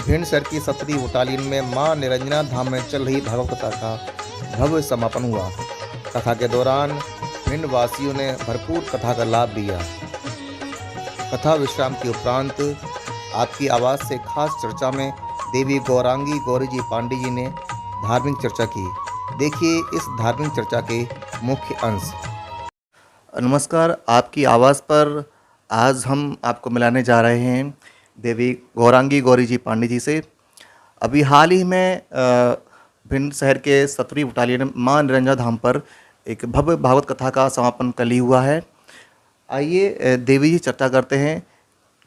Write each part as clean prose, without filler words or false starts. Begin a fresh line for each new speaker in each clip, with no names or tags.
भिंड की सतरी बटालियन में मां निरंजना धाम में चल रही भागवत कथा का भव्य समापन हुआ। कथा के दौरान भिंड वासियों ने भरपूर कथा का लाभ लिया। कथा विश्राम के उपरांत आपकी आवाज़ से खास चर्चा में देवी गौरांगी गौरी जी पांडे जी ने धार्मिक चर्चा की। देखिए इस धार्मिक चर्चा के मुख्य अंश। नमस्कार, आपकी आवाज़ पर आज हम आपको मिलाने जा रहे हैं देवी गौरांगी गौरी जी पांडे जी से। अभी हाल ही में भिंड शहर के सतरी बटालियन मां निरंजना धाम पर एक भव्य भागवत कथा का समापन कल ही हुआ है। आइए देवी जी चर्चा करते हैं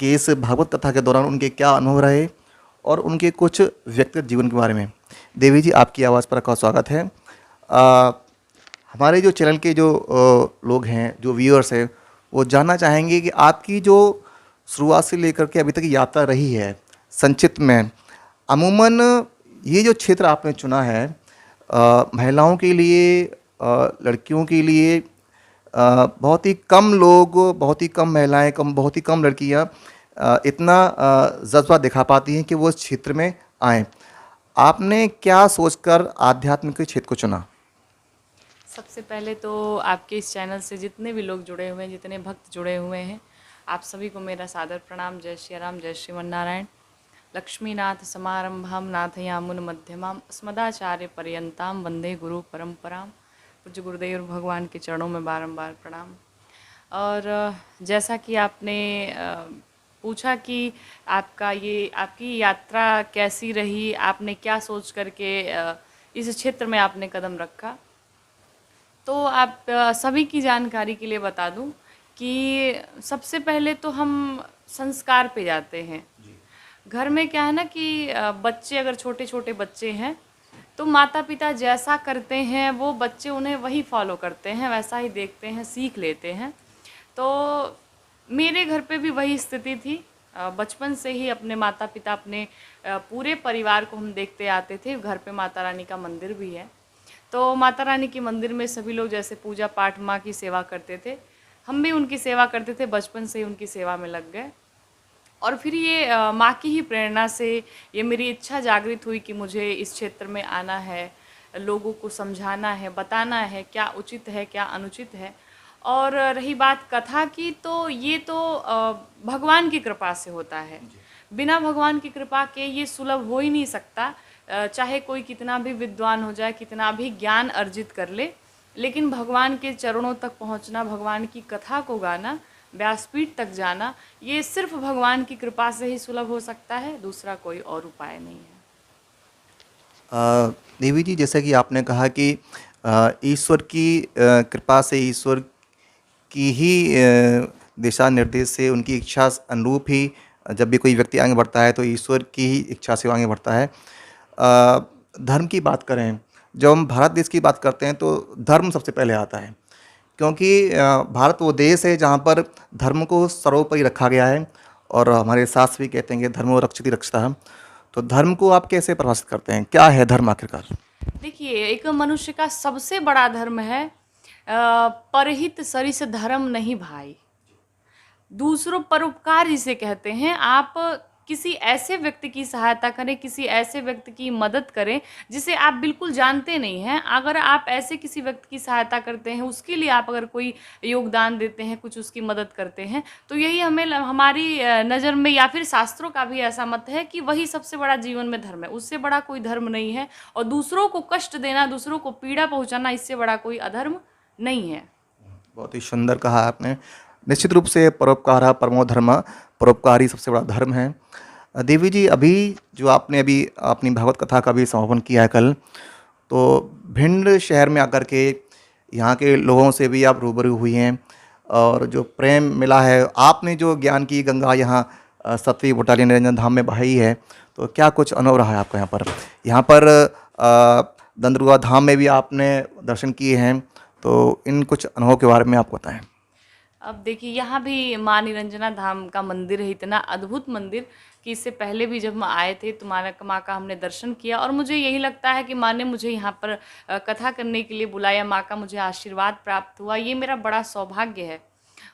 कि इस भागवत कथा के दौरान उनके क्या अनुभव रहे और उनके कुछ व्यक्तिगत जीवन के बारे में। देवी जी, आपकी आवाज़ पर आपका स्वागत है। हमारे जो चैनल के जो लोग हैं, जो व्यूअर्स हैं, वो जानना चाहेंगे कि आपकी जो शुरुआत से लेकर के अभी तक की यात्रा रही है संक्षिप्त में, अमूमन ये जो क्षेत्र आपने चुना है महिलाओं के लिए, लड़कियों के लिए, बहुत ही कम लोग, बहुत ही कम महिलाएं, बहुत ही कम लड़कियां इतना जज्बा दिखा पाती हैं कि वो इस क्षेत्र में आएँ। आपने क्या सोचकर आध्यात्म के क्षेत्र को चुना?
सबसे पहले तो आपके इस चैनल से जितने भी लोग जुड़े हुए हैं, जितने भक्त जुड़े हुए हैं, आप सभी को मेरा सादर प्रणाम। जय श्री राम, जय श्रीमन्नारायण। लक्ष्मीनाथ समारंभाम नाथयामुन मध्यमाम अस्मदाचार्य पर्यंताम वंदे गुरु परंपराम। पूज्य गुरुदेव भगवान के चरणों में बारंबार प्रणाम। और जैसा कि आपने पूछा कि आपकी यात्रा कैसी रही, आपने क्या सोच करके इस क्षेत्र में आपने कदम रखा, तो आप सभी की जानकारी के लिए बता दूं कि सबसे पहले तो हम संस्कार पे जाते हैं। घर में क्या है ना कि बच्चे अगर छोटे छोटे बच्चे हैं तो माता पिता जैसा करते हैं वो बच्चे उन्हें वही फॉलो करते हैं, वैसा ही देखते हैं, सीख लेते हैं। तो मेरे घर पे भी वही स्थिति थी। बचपन से ही अपने माता पिता, अपने पूरे परिवार को हम देखते आते थे। घर पे माता रानी का मंदिर भी है, तो माता रानी के मंदिर में सभी लोग जैसे पूजा पाठ माँ की सेवा करते थे, हम भी उनकी सेवा करते थे। बचपन से ही उनकी सेवा में लग गए और फिर ये माँ की ही प्रेरणा से ये मेरी इच्छा जागृत हुई कि मुझे इस क्षेत्र में आना है, लोगों को समझाना है, बताना है क्या उचित है क्या अनुचित है। और रही बात कथा की, तो ये तो भगवान की कृपा से होता है। बिना भगवान की कृपा के ये सुलभ हो ही नहीं सकता। चाहे कोई कितना भी विद्वान हो जाए, कितना भी ज्ञान अर्जित कर ले, लेकिन भगवान के चरणों तक पहुंचना, भगवान की कथा को गाना, व्यासपीठ तक जाना, ये सिर्फ भगवान की कृपा से ही सुलभ हो सकता है। दूसरा कोई और उपाय नहीं है।
देवी जी, जैसे कि आपने कहा कि ईश्वर की कृपा से, ईश्वर की ही दिशा निर्देश से, उनकी इच्छा अनुरूप ही जब भी कोई व्यक्ति आगे बढ़ता है तो ईश्वर की ही इच्छा से आगे बढ़ता है। धर्म की बात करें, जब हम भारत देश की बात करते हैं तो धर्म सबसे पहले आता है, क्योंकि भारत वो देश है जहाँ पर धर्म को सर्वोपरि रखा गया है और हमारे शास्त्र भी कहते हैं कि धर्मो रक्षति रक्षितः। तो धर्म को आप कैसे परिभाषित करते हैं? क्या है धर्म आखिरकार?
देखिए, एक मनुष्य का सबसे बड़ा धर्म है परहित सरिस धर्म नहीं भाई। दूसरों परोपकार जिसे कहते हैं, आप किसी ऐसे व्यक्ति की सहायता करें, किसी ऐसे व्यक्ति की मदद करें जिसे आप बिल्कुल जानते नहीं हैं। अगर आप ऐसे किसी व्यक्ति की सहायता करते हैं, उसके लिए आप अगर कोई योगदान देते हैं, कुछ उसकी मदद करते हैं, तो यही हमें हमारी नज़र में या फिर शास्त्रों का भी ऐसा मत है कि वही सबसे बड़ा जीवन में धर्म है। उससे बड़ा कोई धर्म नहीं है। और दूसरों को कष्ट देना, दूसरों को पीड़ा पहुँचाना, इससे बड़ा कोई अधर्म नहीं है।
बहुत ही सुंदर कहा आपने। निश्चित रूप से परोपकार परमो धर्म, परोपकार ही सबसे बड़ा धर्म है। देवी जी, अभी जो आपने अभी अपनी भागवत कथा का भी समापन किया है कल, तो भिंड शहर में आकर के यहाँ के लोगों से भी आप रूबरू हुई हैं और जो प्रेम मिला है, आपने जो ज्ञान की गंगा यहाँ सतवी बटालियन निरंजन धाम में बहाई है, तो क्या कुछ अनुभव रहा है आपका यहाँ पर? यहाँ पर दंदरुआ धाम में भी आपने दर्शन किए हैं, तो इन कुछ अनुभव के बारे में आप बताएं।
अब देखिए, यहाँ भी माँ निरंजना धाम का मंदिर है, इतना अद्भुत मंदिर कि इससे पहले भी जब हम आए थे तो माँ का हमने दर्शन किया। और मुझे यही लगता है कि माँ ने मुझे यहाँ पर कथा करने के लिए बुलाया, माँ का मुझे आशीर्वाद प्राप्त हुआ, ये मेरा बड़ा सौभाग्य है।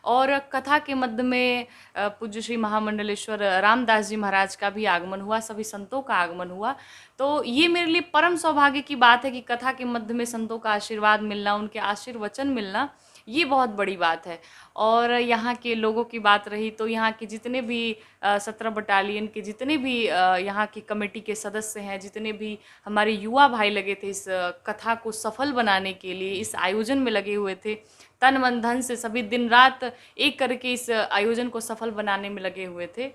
और कथा के मध्य में पूज्य श्री महामंडलेश्वर रामदास जी महाराज का भी आगमन हुआ, सभी संतों का आगमन हुआ। तो ये मेरे लिए परम सौभाग्य की बात है कि कथा के मध्य में संतों का आशीर्वाद मिलना, उनके आशीर्वचन मिलना, ये बहुत बड़ी बात है। और यहाँ के लोगों की बात रही तो यहाँ के जितने भी 17 बटालियन के जितने भी यहाँ की कमेटी के सदस्य हैं, जितने भी हमारे युवा भाई लगे थे इस कथा को सफल बनाने के लिए, इस आयोजन में लगे हुए थे, तन मन धन से सभी दिन रात एक करके इस आयोजन को सफल बनाने में लगे हुए थे।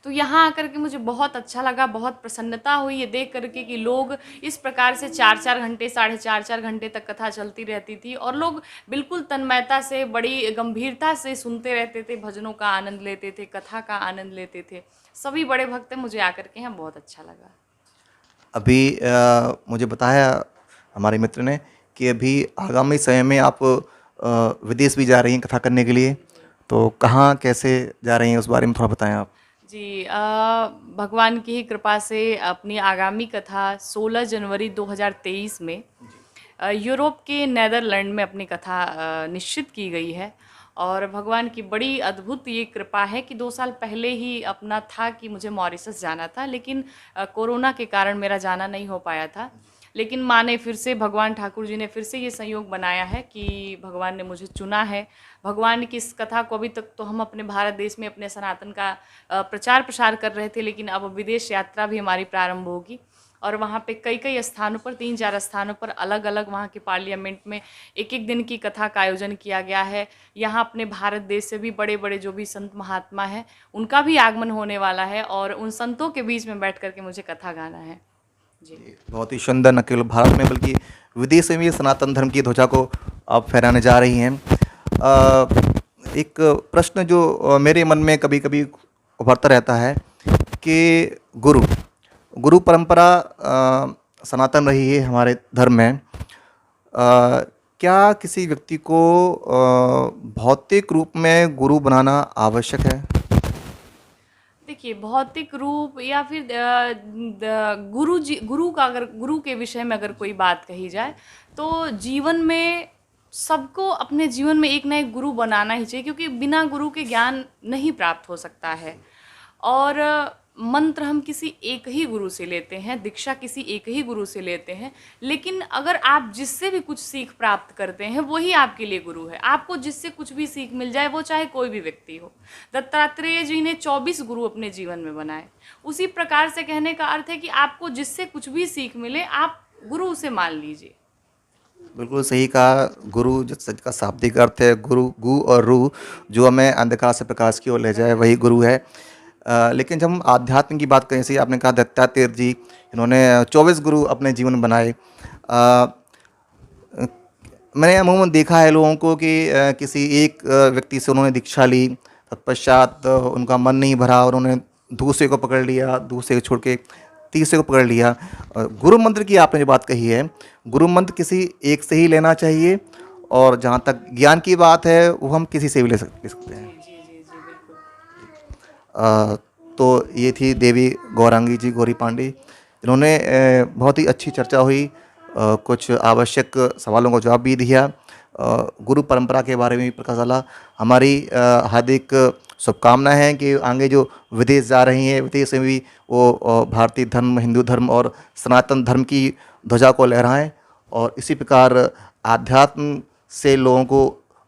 तो यहाँ आकर के मुझे बहुत अच्छा लगा, बहुत प्रसन्नता हुई ये देख करके कि लोग इस प्रकार से 4-4 घंटे, 4.5 घंटे तक कथा चलती रहती थी और लोग बिल्कुल तन्मयता से, बड़ी गंभीरता से सुनते रहते थे, भजनों का आनंद लेते थे, कथा का आनंद लेते थे। सभी बड़े भक्त मुझे आकर के यहाँ बहुत अच्छा लगा।
अभी मुझे बताया हमारे मित्र ने कि अभी आगामी समय में आप विदेश भी जा रही हैं कथा करने के लिए, तो कहाँ कैसे जा रही हैं उस बारे में थोड़ा बताएं आप।
जी, भगवान की ही कृपा से अपनी आगामी कथा 16 जनवरी 2023 में यूरोप के नेदरलैंड में अपनी कथा निश्चित की गई है। और भगवान की बड़ी अद्भुत ये कृपा है कि 2 साल पहले ही अपना था कि मुझे मॉरिशस जाना था, लेकिन कोरोना के कारण मेरा जाना नहीं हो पाया था। लेकिन माँ ने फिर से, भगवान ठाकुर जी ने फिर से ये संयोग बनाया है कि भगवान ने मुझे चुना है। भगवान की इस कथा को अभी तक तो हम अपने भारत देश में अपने सनातन का प्रचार प्रसार कर रहे थे, लेकिन अब विदेश यात्रा भी हमारी प्रारंभ होगी और वहाँ पे कई कई स्थानों पर, 3-4 स्थानों पर अलग अलग वहाँ के पार्लियामेंट में एक दिन की कथा का आयोजन किया गया है। यहाँ अपने भारत देश से भी बड़े बड़े जो भी संत महात्मा हैं उनका भी आगमन होने वाला है और उन संतों के बीच में बैठ करके मुझे कथा गाना है। जी,
बहुत ही सुंदर, न केवल भारत में बल्कि विदेश में भी सनातन धर्म की ध्वजा को आप फहराने जा रही हैं। एक प्रश्न जो मेरे मन में कभी कभी उभरता रहता है कि गुरु परंपरा सनातन रही है हमारे धर्म में। क्या किसी व्यक्ति को भौतिक रूप में गुरु बनाना आवश्यक है?
देखिए, भौतिक रूप या फिर गुरु के विषय में अगर कोई बात कही जाए तो जीवन में सबको अपने जीवन में एक ना एक गुरु बनाना ही चाहिए, क्योंकि बिना गुरु के ज्ञान नहीं प्राप्त हो सकता है। और मंत्र हम किसी एक ही गुरु से लेते हैं, दीक्षा किसी एक ही गुरु से लेते हैं, लेकिन अगर आप जिससे भी कुछ सीख प्राप्त करते हैं वही आपके लिए गुरु है। आपको जिससे कुछ भी सीख मिल जाए, वो चाहे कोई भी व्यक्ति हो। दत्तात्रेय जी ने 24 गुरु अपने जीवन में बनाए। उसी प्रकार से कहने का अर्थ है कि आपको जिससे कुछ भी सीख मिले, आप गुरु उसे मान लीजिए।
बिल्कुल सही कहा। गुरु जिसका शाब्दिक अर्थ है गु और रू, जो हमें अंधकार से प्रकाश की ओर ले जाए, वही गुरु है। लेकिन जब हम आध्यात्म की बात करें, जैसे आपने कहा दत्तात्रेय जी, इन्होंने 24 गुरु अपने जीवन में बनाए। मैंने अमूमन देखा है लोगों को कि किसी एक व्यक्ति से उन्होंने दीक्षा ली, तत्पश्चात उनका मन नहीं भरा और उन्होंने दूसरे को पकड़ लिया, दूसरे को छोड़ के तीसरे को पकड़ लिया। गुरु मंत्र की आपने जो बात कही है, गुरु मंत्र किसी एक से ही लेना चाहिए, और जहाँ तक ज्ञान की बात है वो हम किसी से भी ले सकते हैं। तो ये थी देवी गौरांगी जी गौरी पांडे, जिन्होंने बहुत ही अच्छी चर्चा हुई, कुछ आवश्यक सवालों को जवाब भी दिया, गुरु परंपरा के बारे में भी पता चला। हमारी हार्दिक शुभकामनाएं हैं कि आगे जो विदेश जा रही हैं, विदेश में भी वो भारतीय धर्म, हिंदू धर्म और सनातन धर्म की ध्वजा को लहराएं और इसी प्रकार आध्यात्म से लोगों को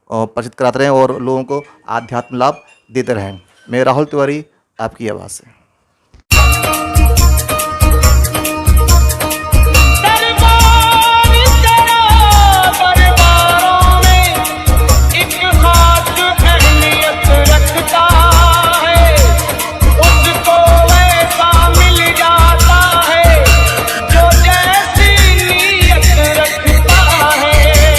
परिचित कराते रहें और लोगों को आध्यात्म लाभ देते रहें। मैं राहुल तिवारी, आपकी आवाज़ से।